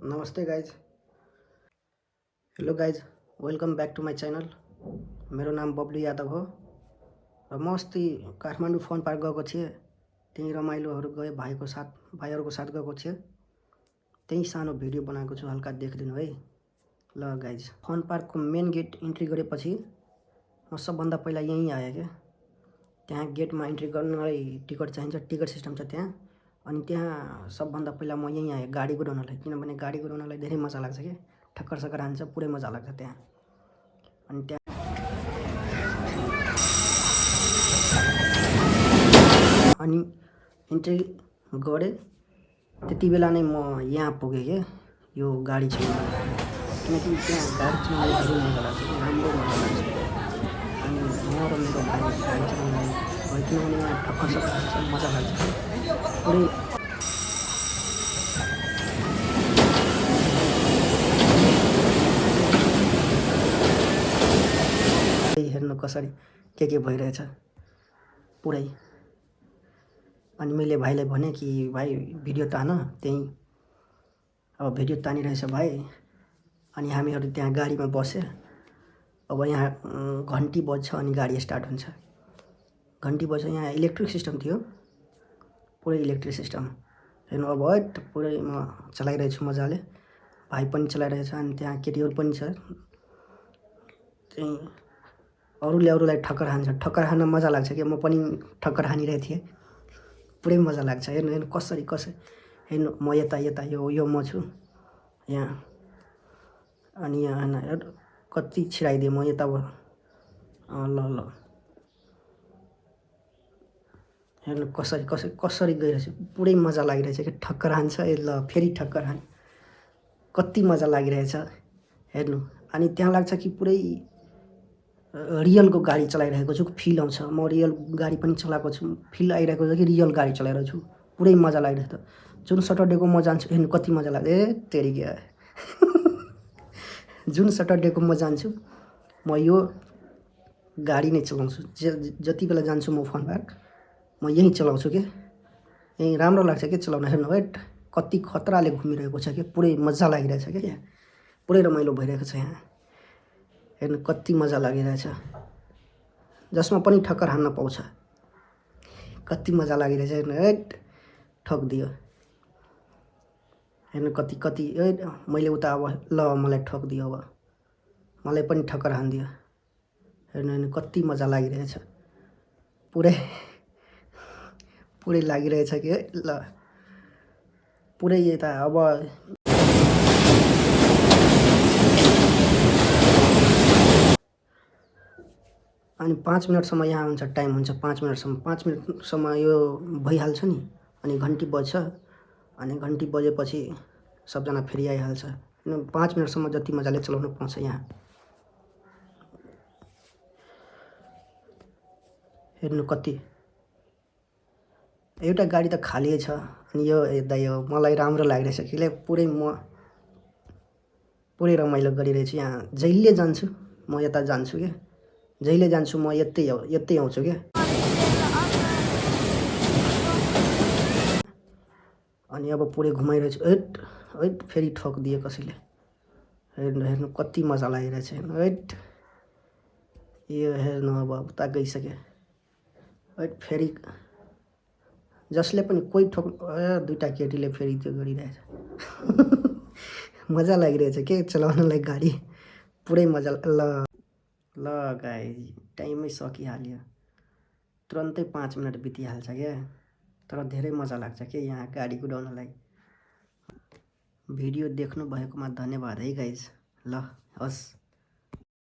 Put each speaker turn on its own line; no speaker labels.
नमस्ते guys. Hello guys, welcome back to my channel. मेरो नाम बब्लु यादव हो र म अस्ति काठमाडौँ फन पार्क गएको थिएँ। त्यहीँ रमाइलोहरू गएँ, भाइहरूको साथ गएको थिएँ। त्यहीँ सानो भिडियो बनाएको छु, हल्का देखिदिनु है। ल guys, fun पार्कको main get entry गरेपछि म सबभन्दा पहिला यहीँ आएँ क्या। त्यहाँ गेटमा इन्ट्री गर्नलाई टिकट चाहिन्छ, टिकट सिस्टम छ त्यहाँ। अनि त्यहाँ सबभन्दा पहिला म यहीँ आएँ गाडी कुदाउनलाई, किनभने गाडी कुदाउनलाई धेरै मजा लाग्छ कि ठक्कर सक्कर हान्छ, पुरै मजा लाग्छ त्यहाँ। अनि त्यहाँ अनि इन्ट्री गरेँ, त्यति बेला नै म यहाँ पुगेँ क्या, यो गाडी चलाउन। किनकि त्यहाँ गाडी चलाउन धेरै मजा लाग्छ, राम्रो मजा लाग्छ। अनि म र मेरो भाइ गाडी चलाउन गयो, किनभने यहाँ ठक्कर सक्कर हान्छ, मजा लाग्छ पुरै। हेर्नु कसरी के भइरहेछ पुरै। अनि मैले भाइलाई भने कि भाइ भिडियो तान, त्यहीँ अब भिडियो तानिरहेछ भाइ। अनि हामीहरू त्यहाँ गाडीमा बस्यो। अब यहाँ घन्टी बज्छ अनि गाडी स्टार्ट हुन्छ। घन्टी बज्छ, यहाँ इलेक्ट्रिक सिस्टम थियो, पुरै इलेक्ट्रिक सिस्टम। हेर्नु अब हट पुरै म चलाइरहेछु मजाले, भाइ पनि चलाइरहेछ। अनि त्यहाँ केटीहरू पनि छ, त्यहीँ अरूलाई ठक्कर हान्छ। ठक्कर हान्न मजा लाग्छ कि, म पनि ठक्कर हानिरहेको थिएँ, पुरै मजा लाग्छ। हेर्नु कसरी हेर्नु, म यता यो म छु यहाँ। अनि यहाँ कति छिराइदिएँ म यता। ल हेर्नु कसरी गइरहेछ, पुरै मजा लागिरहेछ कि ठक्कर हान्छ। ल फेरि ठक्कर हान, कति मजा लागिरहेछ हेर्नु। अनि त्यहाँ लाग्छ कि पुरै रियलको गाडी चलाइरहेको छु, फिल आउँछ। म रियल गाडी पनि चलाएको छु, फिल आइरहेको छ कि रियल गाडी चलाइरहेको छु, पुरै मजा लागिरहेको छ। जुन सटरडेको म जान्छु, हेर्नु कति मजा लाग्छ। तेरि क्या जुन सटरडेको म जान्छु, म यो गाडी नै चलाउँछु। जति बेला जान्छु म फन पार्क, म यहीँ चलाउँछु कि, यहीँ राम्रो लाग्छ कि चलाउन। हेर्नु वेट कति खतराले घुमिरहेको छ कि, पुरै मजा लागिरहेछ क्या। यहाँ पुरै रमाइलो भइरहेको छ यहाँ। हेर्नु कति मजा लागिरहेछ, जसमा पनि ठक्कर हान्न पाउँछ, कति मजा लागिरहेछ। हेर्नु हेट ठोकिदियो। हेर्नु कति मैले उता अब ल मलाई ठोकिदियो, अब मलाई पनि ठक्कर हानिदियो। हेर्नु कति मजा लागिरहेछ, पुरै लागिरहेछ कि ल पुरै यता। अब अनि 5 मिनटसम्म यहाँ हुन्छ, टाइम हुन्छ 5 मिनटसम्म। 5 मिनटसम्म यो भइहाल्छ नि। अनि घन्टी बज्छ, अनि घन्टी बजेपछि सबजना फेरि आइहाल्छ। 5 मिनटसम्म जति मजाले चलाउन पाउँछ यहाँ। हेर्नु कति, एउटा गाडी त खाली छ। अनि यो हेर्दा यो मलाई राम्रो लागिरहेछ कि पुरै रमाइलो गरिरहेछु यहाँ। जहिले जान्छु म यता जान्छु क्या, जहिले जान्छु म यतै आउँछु क्या। अनि अब पुरै घुमाइरहेछु। हैट फेरि ठोकिदियो कसैले। हेर्नु कति मजा लागिरहेछ। हेर्नु हैट यो हेर्नु अब उता गइसक्यो। हैट फेरि जसले पनि कोही दुईवटा केटीले फेरि त्यो गरिरहेछ। मजा लागिरहेछ के चलाउनलाई गाडी, पुरै मजा। ल गाइज, टाइमै सकिहाल्यो, तुरन्तै 5 मिनट बितिहाल्छ क्या। तर धेरै मजा लाग्छ कि यहाँ गाडी कुदाउनलाई। भिडियो देख्नु भएकोमा धन्यवाद है गाइज। ल हस्।